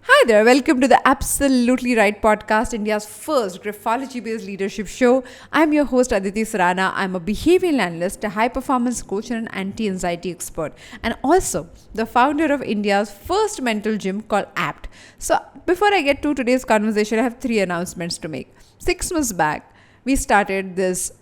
Hi there, welcome to the Absolutely Right podcast, India's first graphology based leadership show. I'm your host Aditi Surana. I'm a behavioral analyst, a high performance coach, and an anti anxiety expert, and also the founder of India's first mental gym called APT. So, before I get to today's conversation, I have three announcements to make. 6 months back, we started this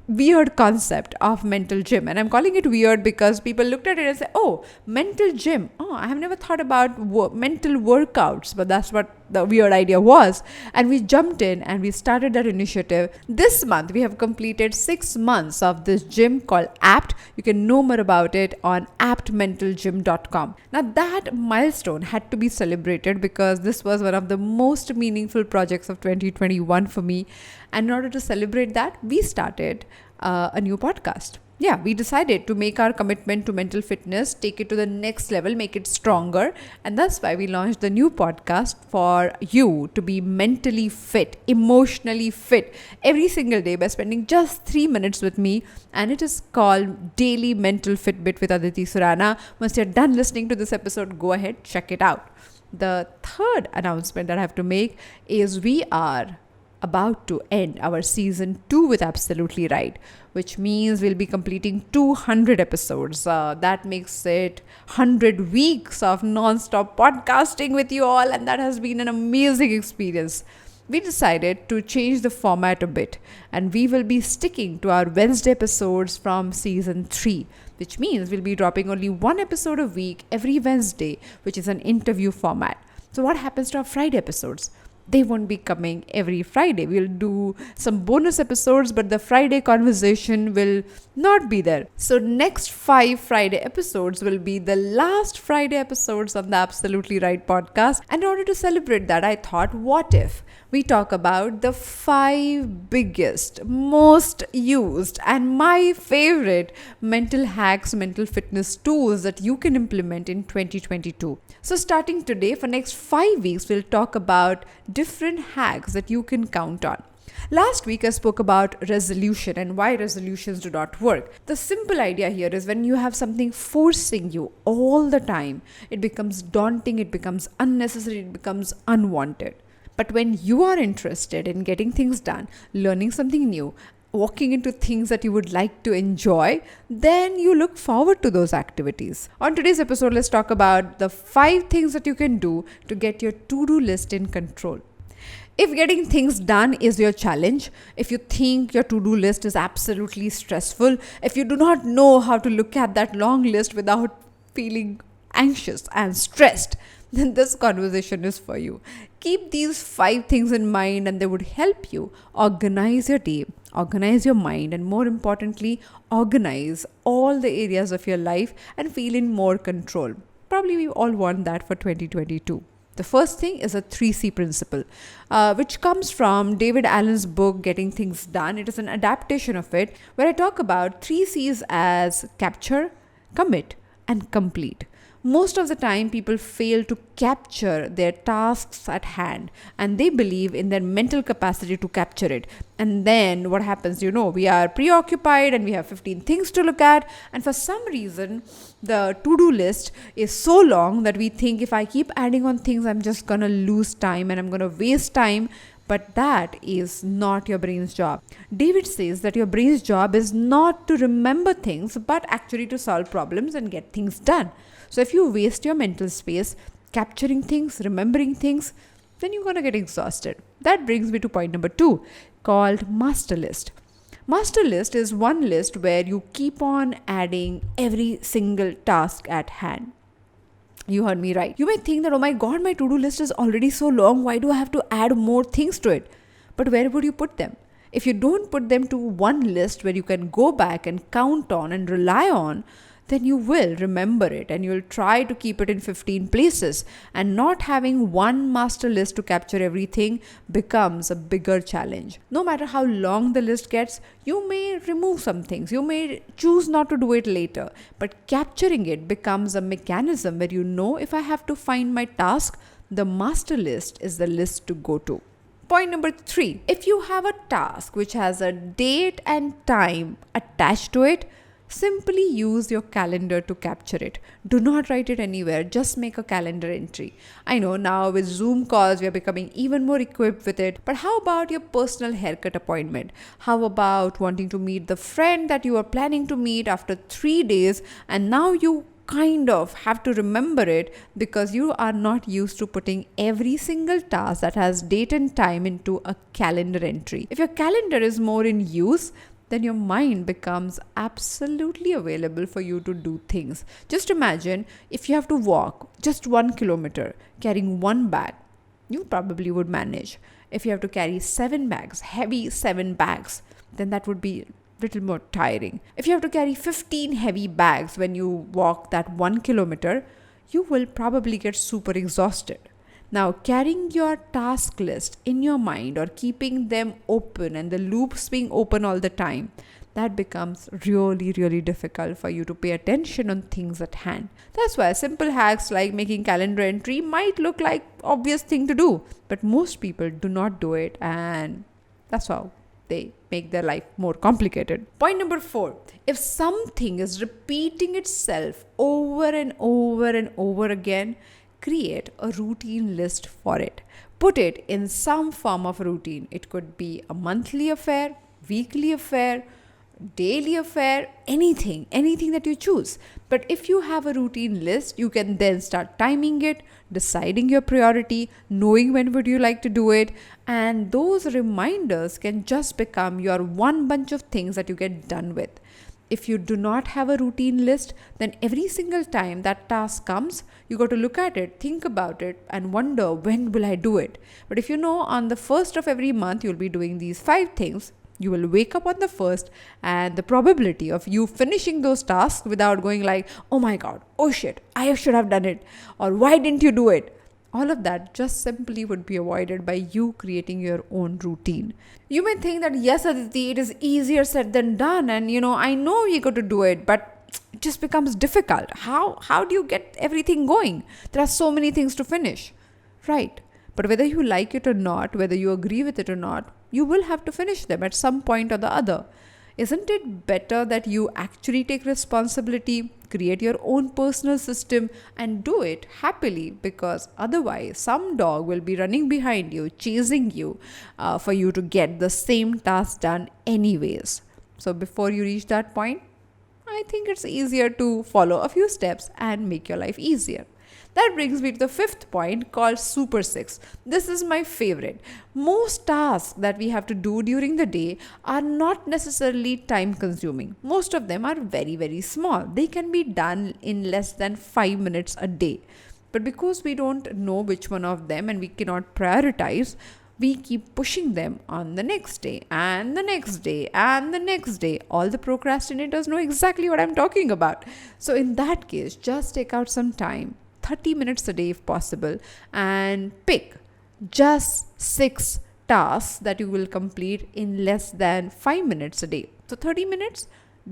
weird concept of mental gym, and I'm calling it weird because people looked at it and said, oh, mental gym, oh, I have never thought about mental workouts, but that's what the weird idea was. And we jumped in and we started that initiative. This month we have completed 6 months of this gym called APT. You can know more about it on aptmentalgym.com. Now that milestone had to be celebrated because this was one of the most meaningful projects of 2021 for me. And in order to celebrate that, we started a new podcast. Yeah, we decided to make our commitment to mental fitness, take it to the next level, make it stronger. And that's why we launched the new podcast for you to be mentally fit, emotionally fit every single day by spending just 3 minutes with me. And it is called Daily Mental Fitbit with Aditi Surana. Once you're done listening to this episode, go ahead, check it out. The third announcement that I have to make is we are about to end our season 2 with Absolutely Right, which means we'll be completing 200 episodes. That makes it 100 weeks of non-stop podcasting with you all, and that has been an amazing experience. We decided to change the format a bit, and we will be sticking to our Wednesday episodes from season 3, which means we'll be dropping only one episode a week every Wednesday, which is an interview format. So what happens to our Friday episodes? They won't be coming every Friday. We'll do some bonus episodes, but the Friday conversation will not be there. So next 5 Friday episodes will be the last Friday episodes on the Absolutely Right podcast. And in order to celebrate that, I thought, what if we talk about the 5 biggest, most used, and my favorite mental hacks, mental fitness tools that you can implement in 2022. So starting today, for next 5 weeks, we'll talk about different hacks that you can count on. Last week, I spoke about resolution and why resolutions do not work. The simple idea here is when you have something forcing you all the time, it becomes daunting, it becomes unnecessary, it becomes unwanted. But when you are interested in getting things done, learning something new, walking into things that you would like to enjoy, then you look forward to those activities. On today's episode, let's talk about the 5 things that you can do to get your to-do list in control. If getting things done is your challenge, if you think your to-do list is absolutely stressful, if you do not know how to look at that long list without feeling anxious and stressed, then this conversation is for you. Keep these 5 things in mind and they would help you organize your day, organize your mind, and more importantly, organize all the areas of your life and feel in more control. Probably we all want that for 2022. The first thing is a 3C principle, which comes from David Allen's book, Getting Things Done. It is an adaptation of it, where I talk about 3 C's as capture, commit, and complete. Most of the time, people fail to capture their tasks at hand and they believe in their mental capacity to capture it. And then what happens, we are preoccupied and we have 15 things to look at. And for some reason, the to-do list is so long that we think if I keep adding on things, I'm just going to lose time and I'm going to waste time. But that is not your brain's job. David says that your brain's job is not to remember things, but actually to solve problems and get things done. So if you waste your mental space capturing things, remembering things, then you're going to get exhausted. That brings me to point number 2, called master list. Master list is one list where you keep on adding every single task at hand. You heard me right. You may think that, oh my God, my to-do list is already so long. Why do I have to add more things to it? But where would you put them? If you don't put them to one list where you can go back and count on and rely on, then you will remember it and you'll try to keep it in 15 places. And not having one master list to capture everything becomes a bigger challenge. No matter how long the list gets, you may remove some things. You may choose not to do it later. But capturing it becomes a mechanism where if I have to find my task, the master list is the list to go to. Point number 3, if you have a task which has a date and time attached to it, Simply use your calendar to capture it. Do not write it anywhere, just make a calendar entry. I know now with Zoom calls, we are becoming even more equipped with it, but how about your personal haircut appointment? How about wanting to meet the friend that you are planning to meet after 3 days, and now you kind of have to remember it because you are not used to putting every single task that has date and time into a calendar entry. If your calendar is more in use, then your mind becomes absolutely available for you to do things. Just imagine if you have to walk just 1 kilometer carrying one bag, you probably would manage. If you have to carry 7 bags, heavy 7 bags, then that would be little more tiring. If you have to carry 15 heavy bags when you walk that 1 kilometer, you will probably get super exhausted. Now, carrying your task list in your mind or keeping them open and the loops being open all the time, that becomes really, really difficult for you to pay attention on things at hand. That's why simple hacks like making calendar entry might look like obvious thing to do, but most people do not do it, and that's how they make their life more complicated. Point number 4. If something is repeating itself over and over and over again, create a routine list for it. Put it in some form of routine. It could be a monthly affair, weekly affair, daily affair, anything that you choose. But if you have a routine list, you can then start timing it, deciding your priority, knowing when would you like to do it, and those reminders can just become your one bunch of things that you get done with. If you do not have a routine list, then every single time that task comes, you got to look at it, think about it, and wonder, when will I do it? But if you know on the first of every month you'll be doing these 5 things, you will wake up on the first, and the probability of you finishing those tasks without going like, oh my god, oh shit, I should have done it, or why didn't you do it? All of that just simply would be avoided by you creating your own routine. You may think that, yes, Aditi, it is easier said than done, and I know you got to do it, but it just becomes difficult. How do you get everything going? There are so many things to finish, right? But whether you like it or not, whether you agree with it or not, you will have to finish them at some point or the other. Isn't it better that you actually take responsibility, create your own personal system, and do it happily? Because otherwise, some dog will be running behind you, chasing you for you to get the same task done anyways. So before you reach that point, I think it's easier to follow a few steps and make your life easier. That brings me to the 5th point called Super 6. This is my favorite. Most tasks that we have to do during the day are not necessarily time consuming. Most of them are very, very small. They can be done in less than 5 minutes a day. But because we don't know which one of them and we cannot prioritize, we keep pushing them on the next day and the next day and the next day. All the procrastinators know exactly what I'm talking about. So in that case, just take out some time, 30 minutes a day if possible, and pick just 6 tasks that you will complete in less than 5 minutes a day. So 30 minutes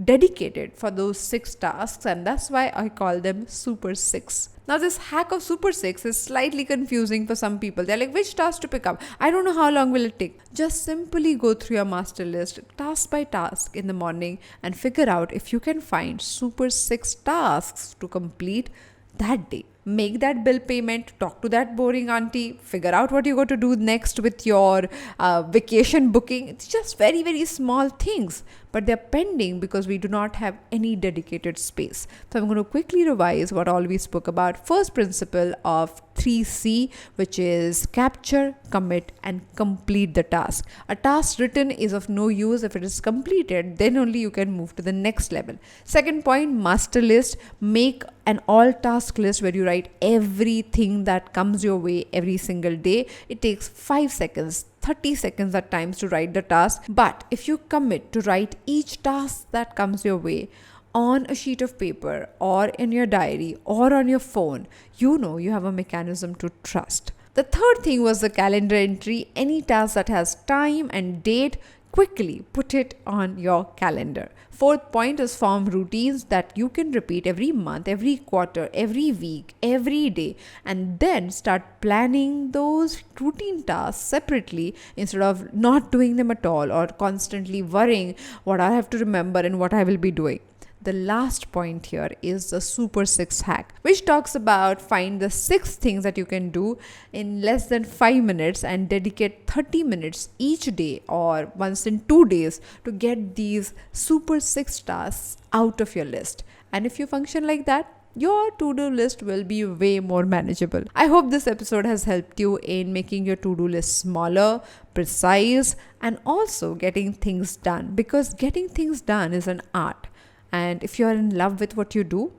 dedicated for those 6 tasks, and that's why I call them Super 6. Now this hack of Super 6 is slightly confusing for some people. They're like, which task to pick up? I don't know how long will it take. Just simply go through your master list task by task in the morning and figure out if you can find Super 6 tasks to complete that day. Make that bill payment, talk to that boring auntie, figure out what you got to do next with your vacation booking. It's just very, very small things, but they're pending because we do not have any dedicated space. So I'm going to quickly revise what all we spoke about. First principle of 3C, which is capture, commit, and complete the task. A task written is of no use if it is completed, then only you can move to the next level. Second point, master list. Make an all task list where you write everything that comes your way every single day. It takes 5 seconds, 30 seconds at times to write the task. But if you commit to write each task that comes your way on a sheet of paper or in your diary or on your phone, you have a mechanism to trust. The third thing was the calendar entry. Any task that has time and date, quickly put it on your calendar. Fourth point is form routines that you can repeat every month, every quarter, every week, every day, and then start planning those routine tasks separately instead of not doing them at all or constantly worrying what I have to remember and what I will be doing. The last point here is the Super 6 hack, which talks about find the 6 things that you can do in less than 5 minutes and dedicate 30 minutes each day or once in 2 days to get these Super 6 tasks out of your list. And if you function like that, your to-do list will be way more manageable. I hope this episode has helped you in making your to-do list smaller, precise, and also getting things done, because getting things done is an art. And if you're in love with what you do,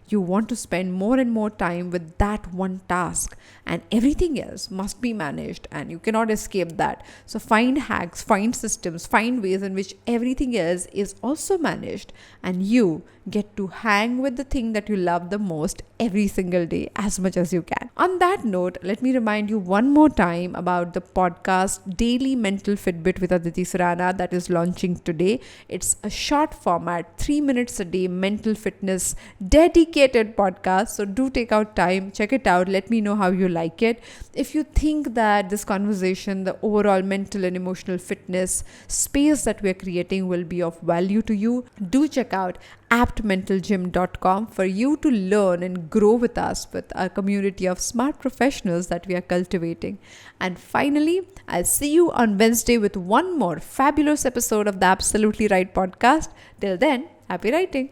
you want to spend more and more time with that one task, and everything else must be managed and you cannot escape that. So find hacks, find systems, find ways in which everything else is also managed, and you get to hang with the thing that you love the most every single day as much as you can. On that note, let me remind you one more time about the podcast Daily Mental Fitbit with Aditi Surana that is launching today. It's a short format, 3 minutes a day mental fitness dedicated podcast. So do take out time, check it out. Let me know how you like it. If you think that this conversation, the overall mental and emotional fitness space that we're creating will be of value to you, do check out aptmentalgym.com for you to learn and grow with us with our community of smart professionals that we are cultivating. And finally, I'll see you on Wednesday with one more fabulous episode of the Absolutely Right podcast. Till then, happy writing.